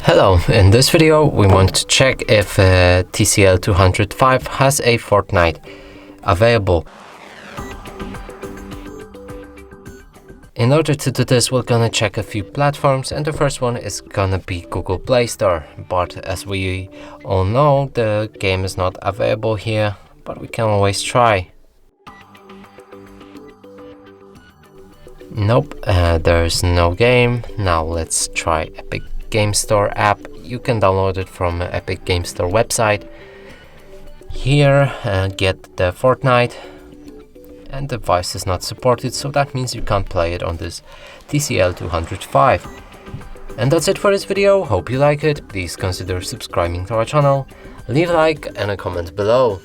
Hello, in this video we want to check if TCL 205 has a Fortnite available. In order to do this, we're gonna check a few platforms, and the first one is gonna be Google Play Store. But as we all know, the game is not available here, but we can always try. Nope, there's no game. Now let's try Epic Game Store app. You can download it from Epic Game Store website. Here, get the Fortnite, and the device is not supported, so that means you can't play it on this TCL 205. And that's it for this video. Hope you like it. Please consider subscribing to our channel, leave a like and a comment below.